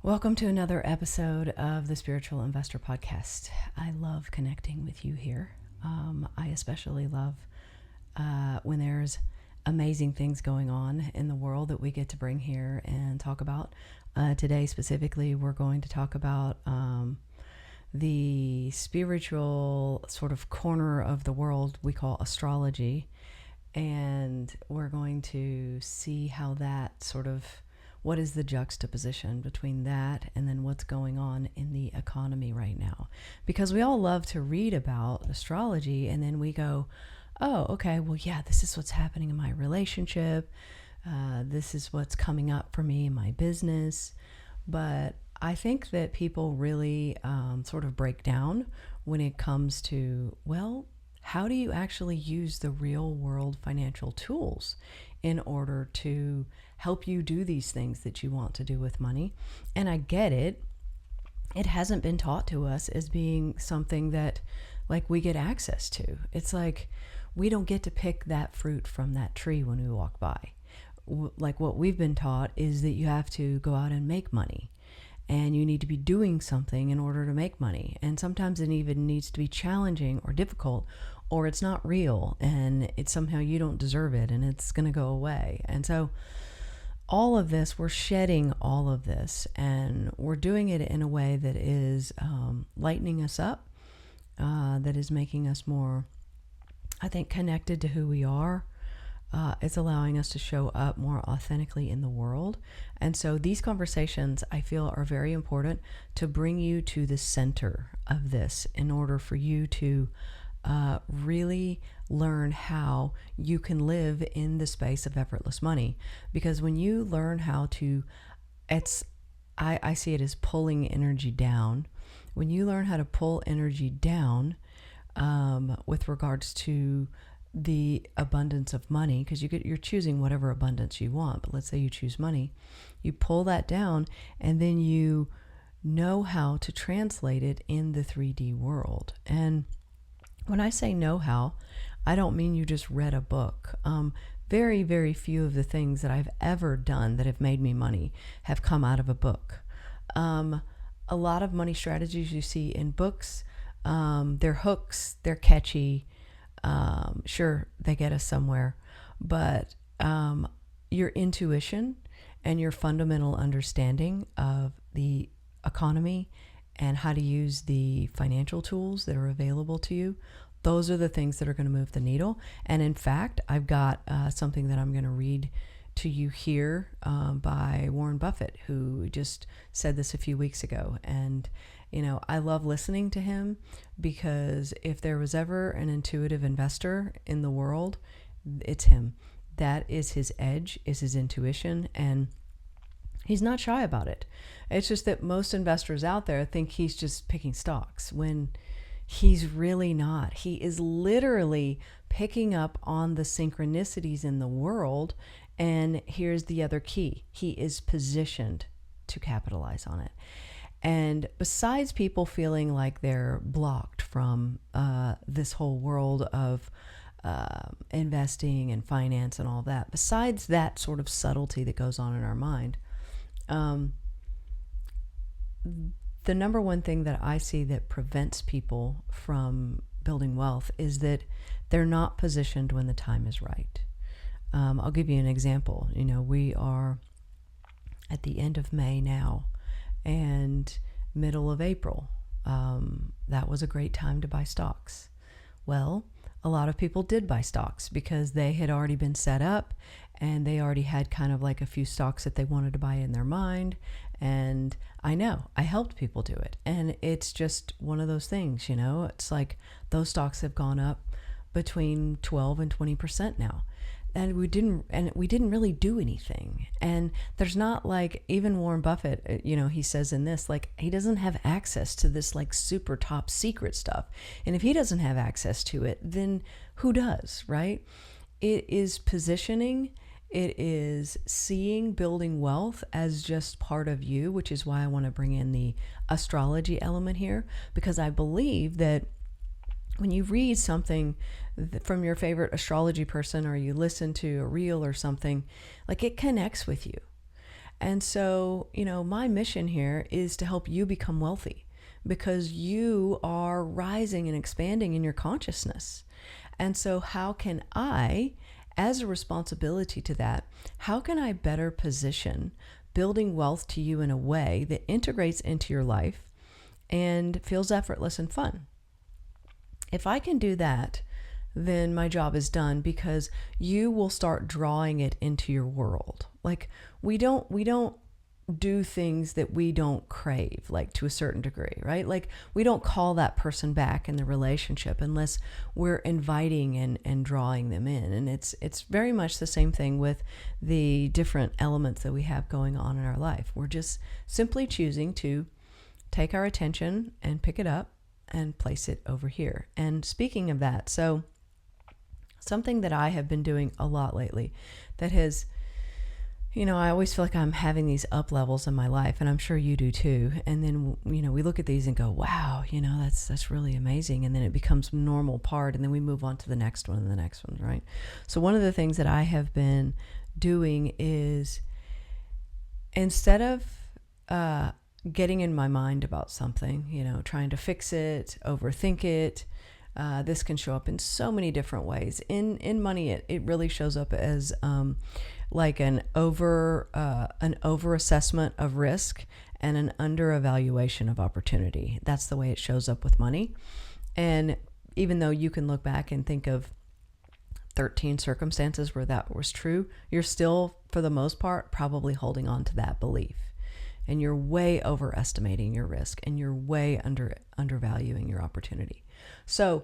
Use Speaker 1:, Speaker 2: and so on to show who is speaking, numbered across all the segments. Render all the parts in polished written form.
Speaker 1: Welcome to another episode of the Spiritual Investor Podcast. I love connecting with you here. I especially love when there's amazing things going on in the world that we get to bring here and talk about. Today specifically, we're going to talk about the spiritual sort of corner of the world we call astrology. And we're going to see how that sort of, what is the juxtaposition between that and then what's going on in the economy right now? Because we all love to read about astrology and then we go, oh, okay, well, yeah, this is what's happening in my relationship. This is what's coming up for me in my business. But I think that people really sort of break down when it comes to, well, how do you actually use the real world financial tools in order to help you do these things that you want to do with money? And I get it. It hasn't been taught to us as being something that like we get access to. It's like we don't get to pick that fruit from that tree when we walk by. Like what we've been taught is that you have to go out and make money. And you need to be doing something in order to make money. And sometimes it even needs to be challenging or difficult, or it's not real and it's somehow you don't deserve it and it's going to go away. And so all of this, we're shedding all of this and we're doing it in a way that is lightening us up, that is making us more, I think, connected to who we are. It's allowing us to show up more authentically in the world. And so these conversations, I feel, are very important to bring you to the center of this in order for you to really learn how you can live in the space of effortless money. Because when you learn how to, I see it as pulling energy down. When you learn how to pull energy down with regards to the abundance of money, because you're choosing whatever abundance you want, but let's say you choose money, you pull that down and then you know how to translate it in the 3D world. And when I say know how, I don't mean you just read a book. Very, very few of the things that I've ever done that have made me money have come out of a book. A lot of money strategies you see in books, they're hooks, they're catchy. Sure, they get us somewhere, but your intuition and your fundamental understanding of the economy and how to use the financial tools that are available to you, those are the things that are going to move the needle. And in fact, I've got something that I'm going to read to you here by Warren Buffett, who just said this a few weeks ago. And you know, I love listening to him because if there was ever an intuitive investor in the world, it's him. That is his edge, is his intuition, and he's not shy about it. It's just that most investors out there think he's just picking stocks when he's really not. He is literally picking up on the synchronicities in the world, and here's the other key. He is positioned to capitalize on it. And besides people feeling like they're blocked from this whole world of investing and finance and all that, besides that sort of subtlety that goes on in our mind, the number one thing that I see that prevents people from building wealth is that they're not positioned when the time is right. I'll give you an example. You know, we are at the end of May now, and middle of April, that was a great time to buy stocks. Well, a lot of people did buy stocks because they had already been set up and they already had kind of like a few stocks that they wanted to buy in their mind. And I know I helped people do it. And it's just one of those things, you know, it's like those stocks have gone up between 12 and 20% now. And we didn't really do anything. And there's not like, even Warren Buffett, you know, he says in this, like, he doesn't have access to this like super top secret stuff. And if he doesn't have access to it, then who does, right? It is positioning. It is seeing building wealth as just part of you, which is why I want to bring in the astrology element here, because I believe that when you read something from your favorite astrology person or you listen to a reel or something, like it connects with you. And so, my mission here is to help you become wealthy because you are rising and expanding in your consciousness. And so how can I, as a responsibility to that, how can I better position building wealth to you in a way that integrates into your life and feels effortless and fun? If I can do that, then my job is done because you will start drawing it into your world. Like we don't do things that we don't crave, like to a certain degree, right? Like we don't call that person back in the relationship unless we're inviting and drawing them in. And it's very much the same thing with the different elements that we have going on in our life. We're just simply choosing to take our attention and pick it up and place it over here. And speaking of that, so something that I have been doing a lot lately that has, I always feel like I'm having these up levels in my life, and I'm sure you do too. And then, we look at these and go, wow, that's really amazing. And then it becomes normal part, and then we move on to the next one and the next one, right? So one of the things that I have been doing is instead of getting in my mind about something, trying to fix it, overthink it, this can show up in so many different ways. In money, it really shows up as like an over assessment of risk and an under evaluation of opportunity. That's the way it shows up with money. And even though you can look back and think of 13 circumstances where that was true, you're still, for the most part, probably holding on to that belief. And you're way overestimating your risk, and you're way undervaluing your opportunity. So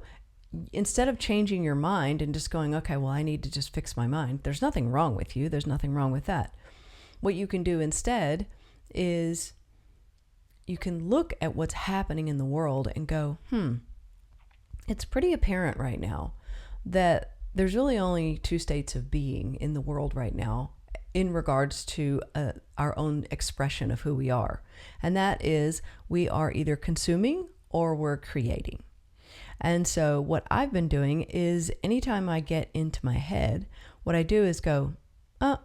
Speaker 1: instead of changing your mind and just going, okay, well, I need to just fix my mind, there's nothing wrong with you. There's nothing wrong with that. What you can do instead is you can look at what's happening in the world and go, it's pretty apparent right now that there's really only two states of being in the world right now in regards to our own expression of who we are. And that is we are either consuming or we're creating. And so what I've been doing is anytime I get into my head, what I do is go, I'm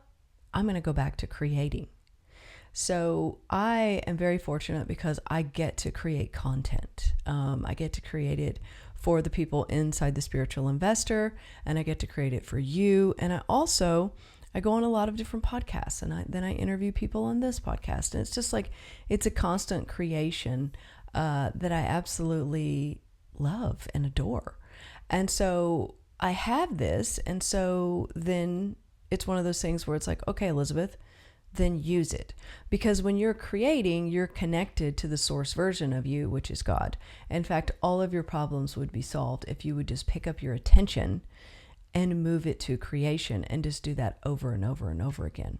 Speaker 1: going to go back to creating. So I am very fortunate because I get to create content. I get to create it for the people inside the Spiritual Investor, and I get to create it for you. And I go on a lot of different podcasts, and then I interview people on this podcast. And it's just like, it's a constant creation that I absolutely love and adore. And so I have this, and so then it's one of those things where it's like, okay, Elizabeth, then use it. Because when you're creating, you're connected to the source version of you, which is God. In fact, all of your problems would be solved if you would just pick up your attention and move it to creation and just do that over and over and over again.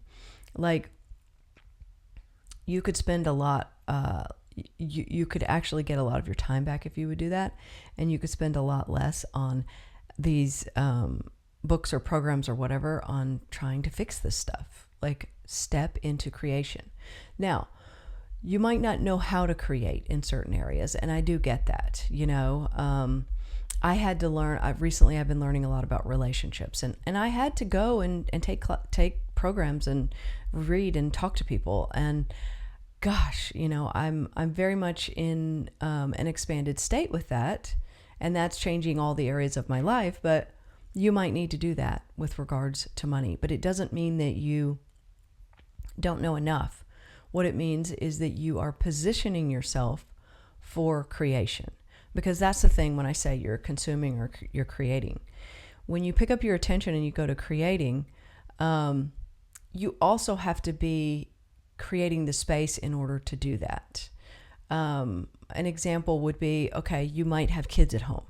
Speaker 1: Like, you could spend a lot, you could actually get a lot of your time back if you would do that, and you could spend a lot less on these books or programs or whatever on trying to fix this stuff. Like, step into creation. Now, you might not know how to create in certain areas, and I do get that. I had to learn. I've been learning a lot about relationships, and I had to go and take programs and read and talk to people. And gosh, I'm very much in an expanded state with that, and that's changing all the areas of my life. But you might need to do that with regards to money. But it doesn't mean that you don't know enough. What it means is that you are positioning yourself for creation. Because that's the thing when I say you're consuming or you're creating. When you pick up your attention and you go to creating, you also have to be creating the space in order to do that. An example would be, okay, you might have kids at home.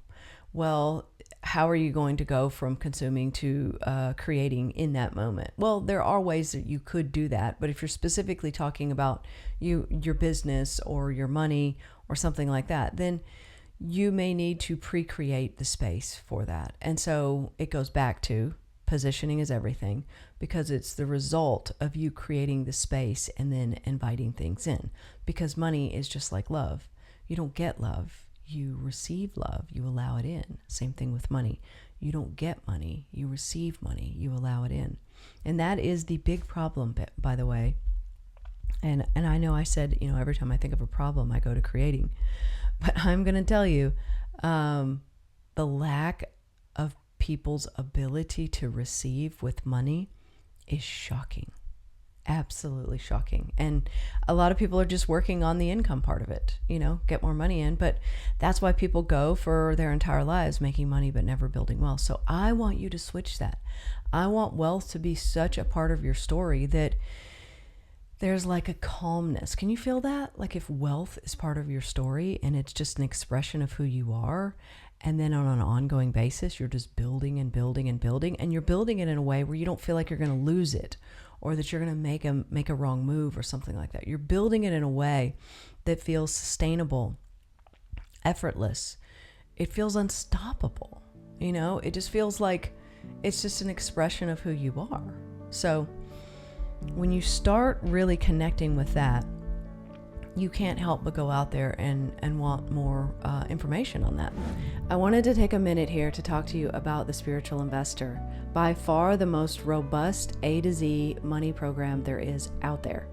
Speaker 1: Well, how are you going to go from consuming to creating in that moment? Well, there are ways that you could do that, but if you're specifically talking about your business or your money or something like that, then you may need to pre-create the space for that. And so it goes back to positioning is everything, because it's the result of you creating the space and then inviting things in. Because money is just like love. You don't get love. You receive love. You allow it in. Same thing with money. You don't get money. You receive money. You allow it in. And that is the big problem, by the way, And I know I said, every time I think of a problem, I go to creating. But I'm going to tell you, the lack of people's ability to receive with money is shocking. Absolutely shocking. And a lot of people are just working on the income part of it, get more money in. But that's why people go for their entire lives making money but never building wealth. So I want you to switch that. I want wealth to be such a part of your story that there's like a calmness. Can you feel that? Like if wealth is part of your story and it's just an expression of who you are, and then on an ongoing basis, you're just building and building and building, and you're building it in a way where you don't feel like you're going to lose it or that you're going to make a wrong move or something like that. You're building it in a way that feels sustainable, effortless. It feels unstoppable. It just feels like it's just an expression of who you are. So when you start really connecting with that, you can't help but go out there and want more information on that. I wanted to take a minute here to talk to you about the Spiritual Investor, by far the most robust A to Z money program there is out there.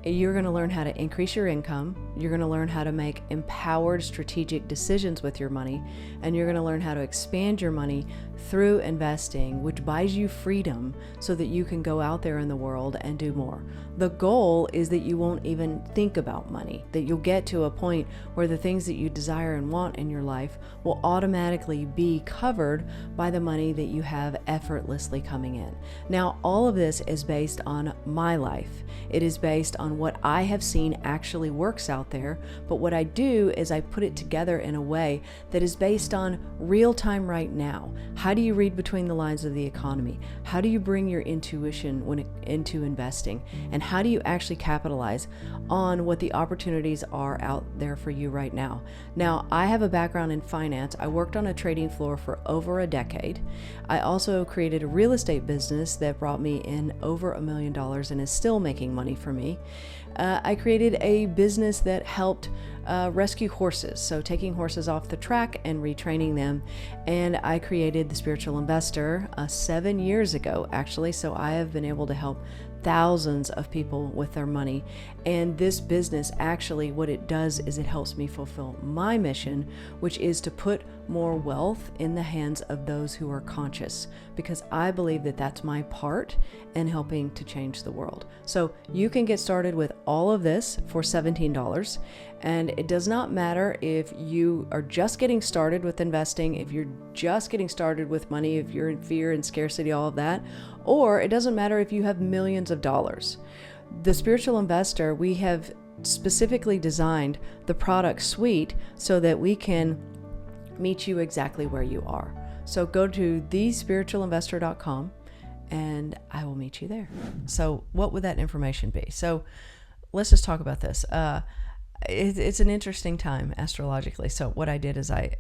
Speaker 1: You're going to learn how to increase your income. You're going to learn how to make empowered strategic decisions with your money. And you're going to learn how to expand your money through investing, which buys you freedom so that you can go out there in the world and do more. The goal is that you won't even think about money, that you'll get to a point where the things that you desire and want in your life will automatically be covered by the money that you have effortlessly coming in. Now, all of this is based on my life. It is based on what I have seen actually works out there, but what I do is I put it together in a way that is based on real time right now. How do you read between the lines of the economy? How do you bring your intuition into investing? And how do you actually capitalize on what the opportunities are out there for you right now? Now, I have a background in finance. I worked on a trading floor for over a decade. I also created a real estate business that brought me in over $1 million and is still making money for me. I created a business that helped rescue horses, so taking horses off the track and retraining them. And I created the Spiritual Investor 7 years ago, actually. So I have been able to help thousands of people with their money. And this business, actually, what it does is it helps me fulfill my mission, which is to put more wealth in the hands of those who are conscious, because I believe that that's my part in helping to change the world. So you can get started with all of this for $17. And it does not matter if you are just getting started with investing, if you're just getting started with money, if you're in fear and scarcity, all of that, or it doesn't matter if you have millions of dollars. The Spiritual Investor, we have specifically designed the product suite so that we can meet you exactly where you are. So go to thespiritualinvestor.com and I will meet you there. So what would that information be? So let's just talk about this. It's an interesting time astrologically. So what I did is I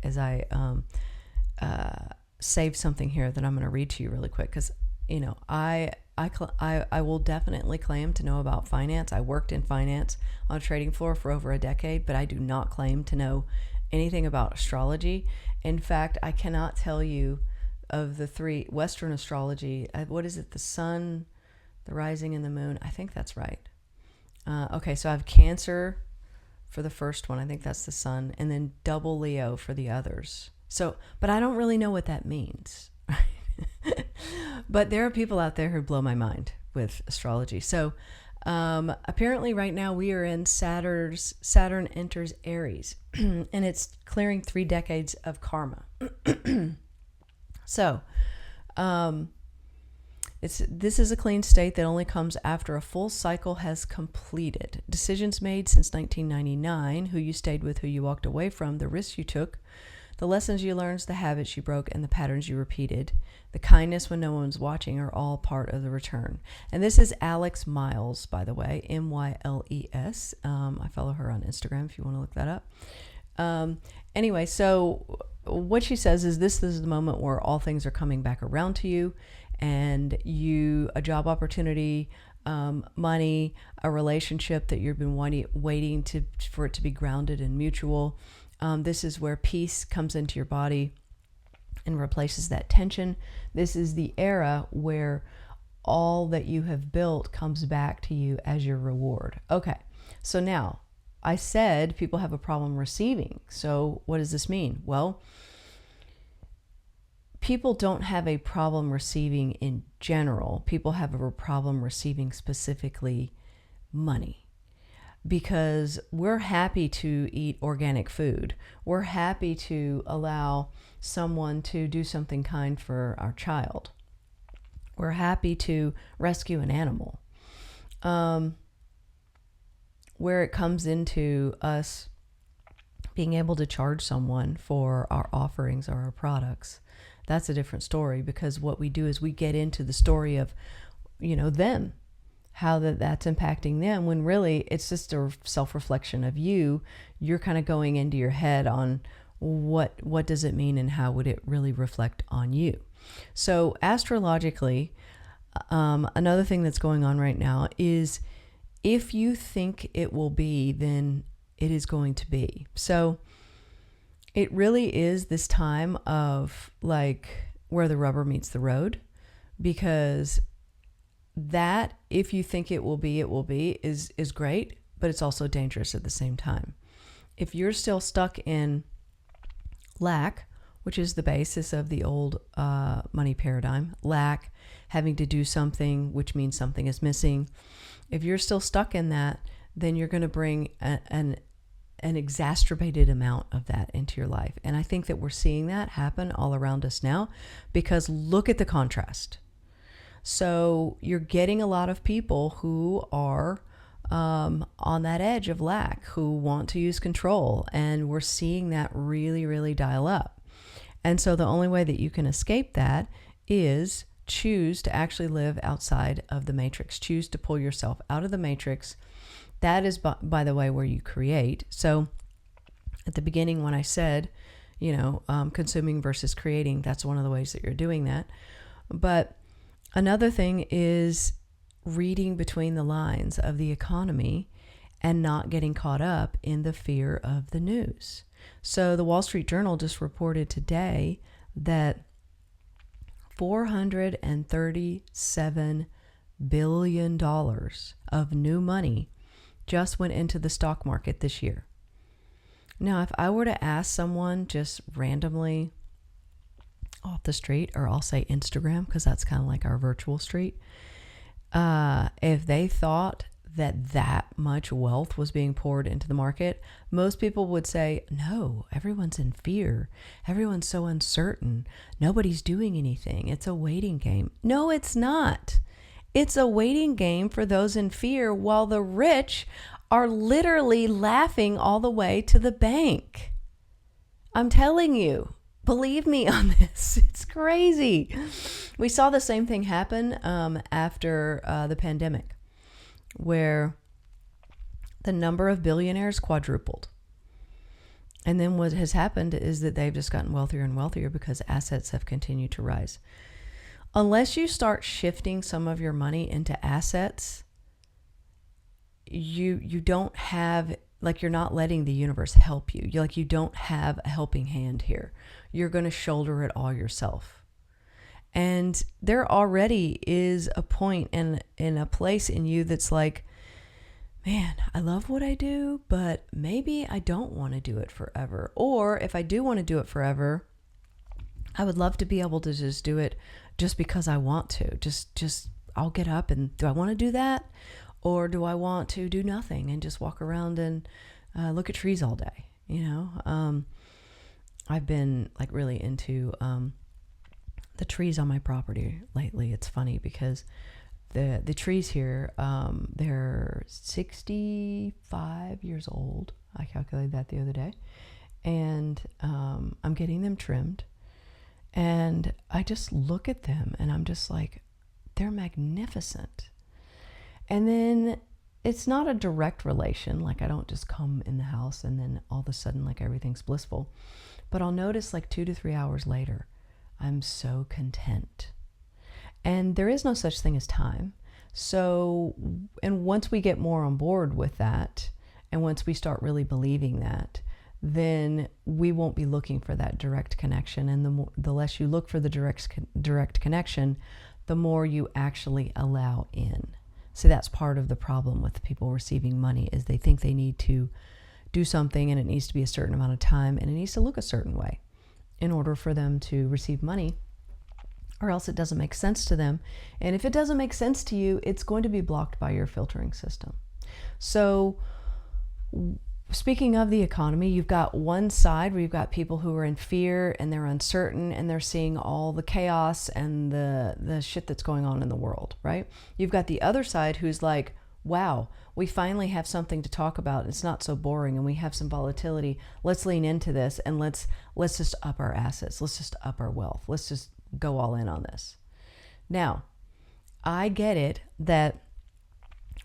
Speaker 1: saved something here that I'm going to read to you really quick, because I will definitely claim to know about finance. I worked in finance on a trading floor for over a decade, but I do not claim to know anything about astrology. In fact, I cannot tell you of the three Western astrology. What is it? The sun, the rising, and the moon. I think that's right. Okay, so I have Cancer for the first one. I think that's the sun, and then double Leo for the others. So, but I don't really know what that means. But there are people out there who blow my mind with astrology. So apparently right now we are in Saturn enters Aries, and it's clearing 3 decades of karma. So this is a clean state that only comes after a full cycle has completed. Decisions made since 1999, who you stayed with, who you walked away from, the risks you took, the lessons you learned, the habits you broke, and the patterns you repeated, the kindness when no one's watching, are all part of the return. And this is Alex Miles, by the way, Myles. I follow her on Instagram if you want to look that up. Anyway, so what she says is this is the moment where all things are coming back around to you, and a job opportunity, money, a relationship that you've been waiting for it to be grounded and mutual. This is where peace comes into your body and replaces that tension. This is the era where all that you have built comes back to you as your reward. Okay, so now I said people have a problem receiving. So what does this mean? Well, people don't have a problem receiving in general. People have a problem receiving specifically money. Because we're happy to eat organic food. We're happy to allow someone to do something kind for our child. We're happy to rescue an animal. Where it comes into us being able to charge someone for our offerings or our products, that's a different story, because what we do is we get into the story of, them, how that's impacting them, when really it's just a self-reflection of you. You're kind of going into your head on what does it mean and how would it really reflect on you. So astrologically, another thing that's going on right now is if you think it will be, then it is going to be. So it really is this time of like where the rubber meets the road, because that, if you think it will be, is great, but it's also dangerous at the same time. If you're still stuck in lack, which is the basis of the old money paradigm, lack, having to do something, which means something is missing. If you're still stuck in that, then you're going to bring an exacerbated amount of that into your life. And I think that we're seeing that happen all around us now, because look at the contrast. So you're getting a lot of people who are on that edge of lack, who want to use control. And we're seeing that really, really dial up. And so the only way that you can escape that is choose to actually live outside of the matrix. Choose to pull yourself out of the matrix. That is, by the way, where you create. So at the beginning, when I said, consuming versus creating, that's one of the ways that you're doing that. But another thing is reading between the lines of the economy and not getting caught up in the fear of the news. So the Wall Street Journal just reported today that $437 billion of new money just went into the stock market this year. Now, if I were to ask someone just randomly off the street, or I'll say Instagram, because that's kind of like our virtual street, if they thought that much wealth was being poured into the market, most people would say, no, everyone's in fear. Everyone's so uncertain. Nobody's doing anything. It's a waiting game. No, it's not. It's a waiting game for those in fear, while the rich are literally laughing all the way to the bank. I'm telling you, believe me on this. It's crazy. We saw the same thing happen after the pandemic, where the number of billionaires quadrupled. And then what has happened is that they've just gotten wealthier and wealthier because assets have continued to rise. Unless you start shifting some of your money into assets, you don't have, like, you're not letting the universe help you. You don't have a helping hand here. You're going to shoulder it all yourself. And there already is a point in a place in you that's like, man, I love what I do, but maybe I don't want to do it forever. Or if I do want to do it forever, I would love to be able to just do it just because I want to. Just I'll get up and do I want to do that? Or do I want to do nothing and just walk around and look at trees all day? I've been like really into the trees on my property lately. It's funny because the trees here, they're 65 years old. I calculated that the other day. And I'm getting them trimmed. And I just look at them and I'm just like, they're magnificent. And then it's not a direct relation. Like, I don't just come in the house and then all of a sudden like everything's blissful. But I'll notice like 2 to 3 hours later, I'm so content. And there is no such thing as time. So, and once we get more on board with that, and once we start really believing that, then we won't be looking for that direct connection. And the less you look for the direct connection, the more you actually allow in. So that's part of the problem with people receiving money, is they think they need to do something and it needs to be a certain amount of time and it needs to look a certain way in order for them to receive money, or else it doesn't make sense to them. And if it doesn't make sense to you, it's going to be blocked by your filtering system. So speaking of the economy, you've got one side where you've got people who are in fear and they're uncertain and they're seeing all the chaos and the shit that's going on in the world, right? You've got the other side who's like, wow, we finally have something to talk about. It's not so boring and we have some volatility. Let's lean into this and let's just up our assets. Let's just up our wealth. Let's just go all in on this. Now, I get it that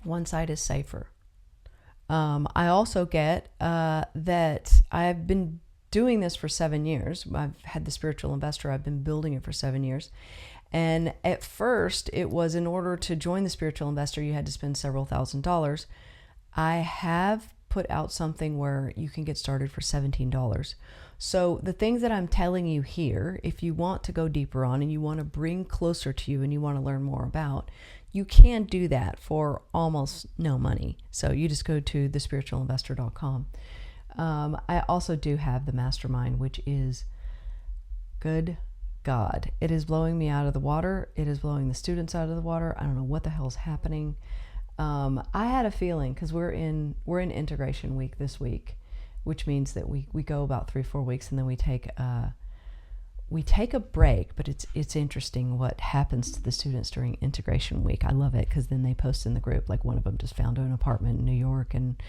Speaker 1: one side is safer. I also get that I've been doing this for 7 years. I've had the Spiritual Investor. I've been building it for 7 years. And at first, it was in order to join the Spiritual Investor, you had to spend several $1,000s. I have put out something where you can get started for $17. So the things that I'm telling you here, if you want to go deeper on and you want to bring closer to you and you want to learn more about, you can do that for almost no money. So you just go to thespiritualinvestor.com. I also do have the mastermind, which is, good God, it is blowing me out of the water. It is blowing the students out of the water. I don't know what the hell's happening. I had a feeling, because we're in integration week this week, which means that we go about 3-4 weeks and then we take a break. But it's interesting what happens to the students during integration week. I love it, because then they post in the group, like one of them just found an apartment in New York and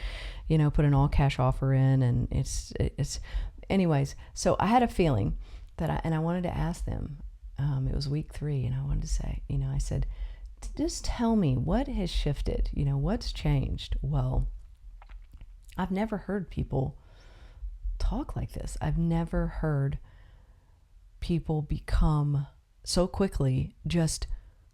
Speaker 1: put an all cash offer in, and it's anyways. So I had a feeling that I wanted to ask them. It was week 3, and I wanted to say, I said, just tell me what has shifted, what's changed. Well, I've never heard people talk like this. I've never heard people become so quickly just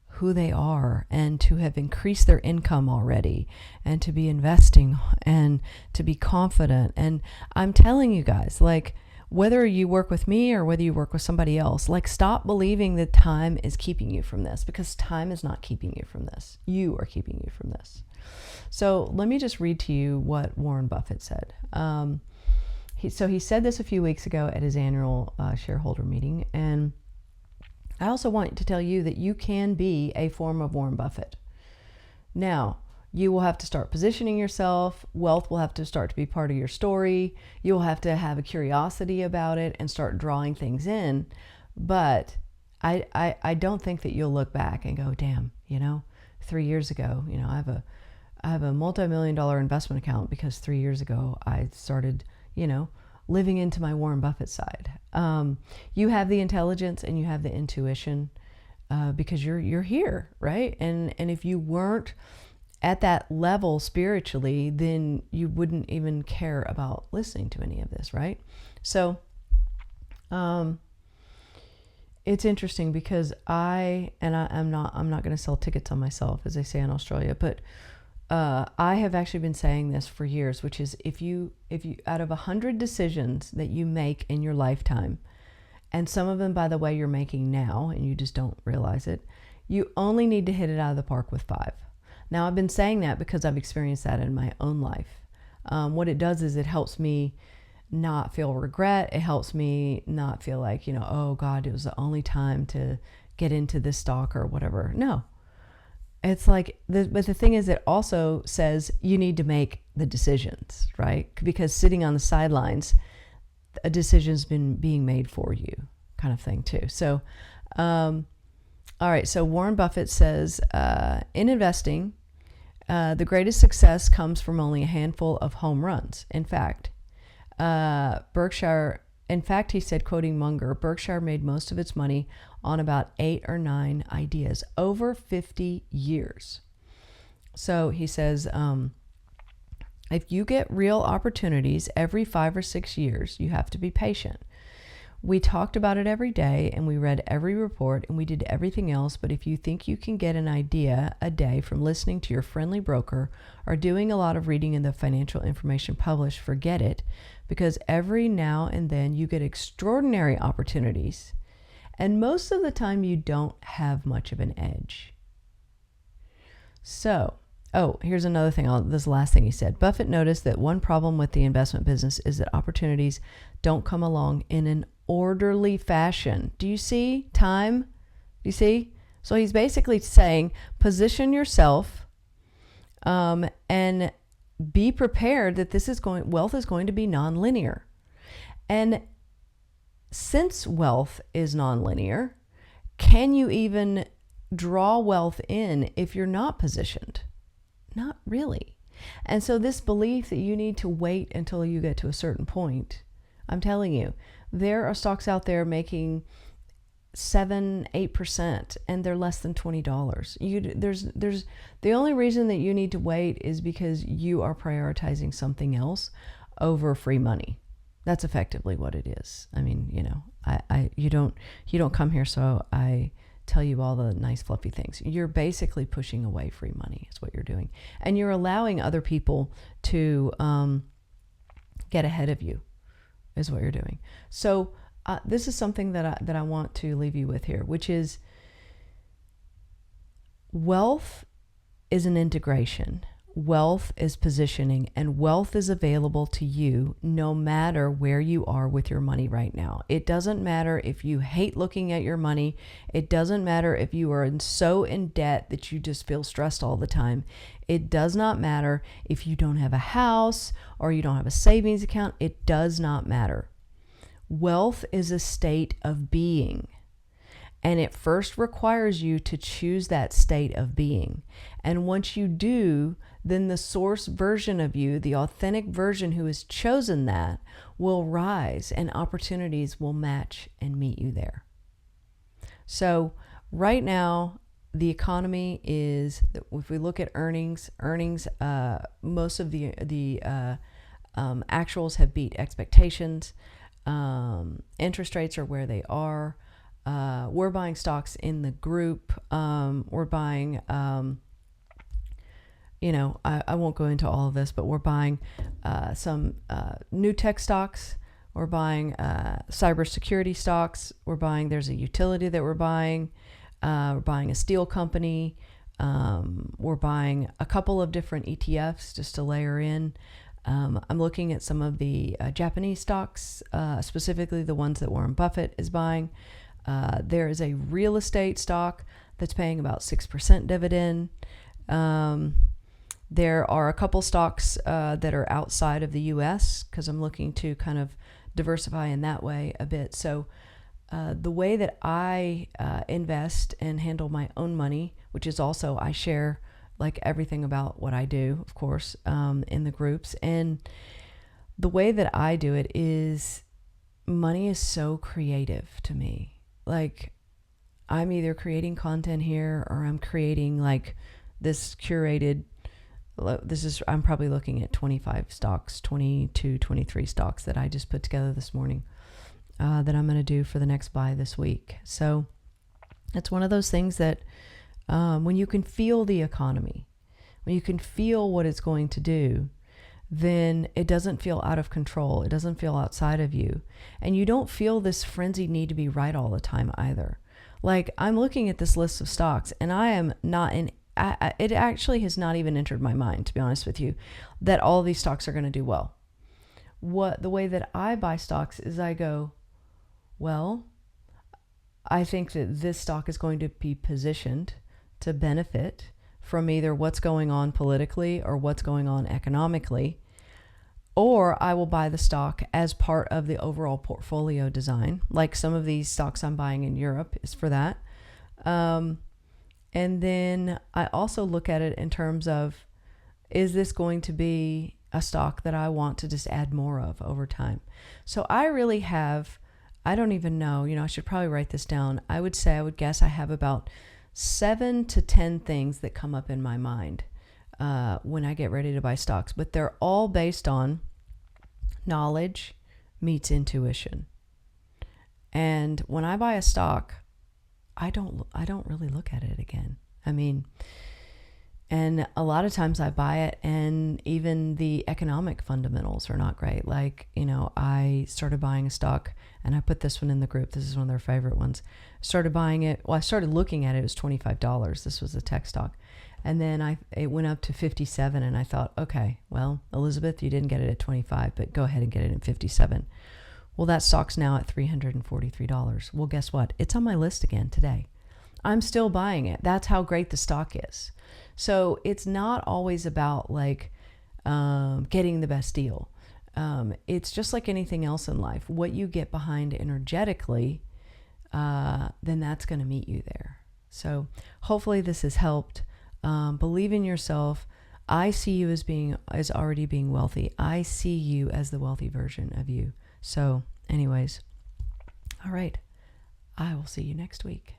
Speaker 1: who they are, and to have increased their income already, and to be investing, and to be confident. And I'm telling you guys, like, whether you work with me or whether you work with somebody else, like, stop believing that time is keeping you from this, because time is not keeping you from this. You are keeping you from this. So let me just read to you what Warren Buffett said. He said this a few weeks ago at his annual shareholder meeting. And I also want to tell you that you can be a form of Warren Buffett. Now, you will have to start positioning yourself. Wealth will have to start to be part of your story. You'll have to have a curiosity about it and start drawing things in. But I don't think that you'll look back and go, damn, 3 years ago, I have a multi-million-dollar investment account because 3 years ago I started, living into my Warren Buffett side. You have the intelligence and you have the intuition because you're here, right? And if you weren't at that level spiritually, then you wouldn't even care about listening to any of this, right? So it's interesting because I'm not going to sell tickets on myself, as they say in Australia, but I have actually been saying this for years, which is if you out of 100 decisions that you make in your lifetime, and some of them, by the way, you're making now and you just don't realize it, you only need to hit it out of the park with 5. Now, I've been saying that because I've experienced that in my own life. What it does is it helps me not feel regret. It helps me not feel like, oh God, it was the only time to get into this stock or whatever. No. It's like, but the thing is, it also says you need to make the decisions, right? Because sitting on the sidelines, a decision's been being made for you, kind of thing too. So, all right. So Warren Buffett says, in investing, the greatest success comes from only a handful of home runs. In fact, he said, quoting Munger, Berkshire made most of its money on about 8 or 9 ideas over 50 years. So he says, if you get real opportunities every 5 or 6 years, you have to be patient. We talked about it every day and we read every report and we did everything else. But if you think you can get an idea a day from listening to your friendly broker or doing a lot of reading in the financial information published, forget it, because every now and then you get extraordinary opportunities And most of the time you don't have much of an edge. So, here's another thing. This last thing he said. Buffett noticed that one problem with the investment business is that opportunities don't come along in an orderly fashion. Do you see time? Do you see? So he's basically saying, position yourself, and be prepared that wealth is going to be nonlinear. And since wealth is nonlinear, can you even draw wealth in if you're not positioned? Not really. And so this belief that you need to wait until you get to a certain point, I'm telling you, there are stocks out there making 7-8% and they're less than $20. There's the only reason that you need to wait is because you are prioritizing something else over free money. That's effectively what it is. I mean, you don't come here so I tell you all the nice fluffy things. You're basically pushing away free money is what you're doing. And you're allowing other people to get ahead of you is what you're doing. So this is something that I want to leave you with here, which is wealth is an integration. Wealth is positioning, and wealth is available to you no matter where you are with your money right now. It doesn't matter if you hate looking at your money. It doesn't matter if you are so in debt that you just feel stressed all the time. It does not matter if you don't have a house or you don't have a savings account. It does not matter. Wealth is a state of being. And it first requires you to choose that state of being. And once you do, then the source version of you, the authentic version who has chosen that, will rise and opportunities will match and meet you there. So right now, the economy is, if we look at earnings, most of the actuals have beat expectations. Interest rates are where they are. We're buying stocks in the group. We're buying, I won't go into all of this, but we're buying some new tech stocks. We're buying cybersecurity stocks. There's a utility that we're buying. We're buying a steel company. We're buying a couple of different ETFs just to layer in. I'm looking at some of the Japanese stocks, specifically the ones that Warren Buffett is buying. There is a real estate stock that's paying about 6% dividend. There are a couple stocks that are outside of the U.S. because I'm looking to kind of diversify in that way a bit. So the way that I invest and handle my own money, which is also I share like everything about what I do, of course, in the groups. And the way that I do it is money is so creative to me. Like I'm either creating content here or I'm creating like this curated, I'm probably looking at 25 stocks, 22, 23 stocks that I just put together this morning that I'm going to do for the next buy this week. So it's one of those things that when you can feel the economy, when you can feel what it's going to do, then it doesn't feel out of control. It doesn't feel outside of you. And you don't feel this frenzied need to be right all the time either. Like I'm looking at this list of stocks and I am not it actually has not even entered my mind, to be honest with you, that all of these stocks are going to do well. The way that I buy stocks is I go, well, I think that this stock is going to be positioned to benefit from either what's going on politically or what's going on economically, or I will buy the stock as part of the overall portfolio design. Like some of these stocks I'm buying in Europe is for that. And then I also look at it in terms of, is this going to be a stock that I want to just add more of over time? So I really have, I don't even know, I should probably write this down. I would guess I have about 7 to 10 things that come up in my mind when I get ready to buy stocks, but they're all based on knowledge meets intuition. And when I buy a stock, I don't really look at it again. I mean, And a lot of times I buy it and even the economic fundamentals are not great. Like, I started buying a stock, and I put this one in the group. This is one of their favorite ones. Started buying it. Well, I started looking at it. It was $25. This was a tech stock. And then it went up to 57, and I thought, okay, well, Elizabeth, you didn't get it at 25, but go ahead and get it at 57. Well, that stock's now at $343. Well, guess what? It's on my list again today. I'm still buying it. That's how great the stock is. So it's not always about getting the best deal. It's just like anything else in life. What you get behind energetically, then that's going to meet you there. So hopefully this has helped. Believe in yourself. I see you as already being wealthy. I see you as the wealthy version of you. So anyways, all right. I will see you next week.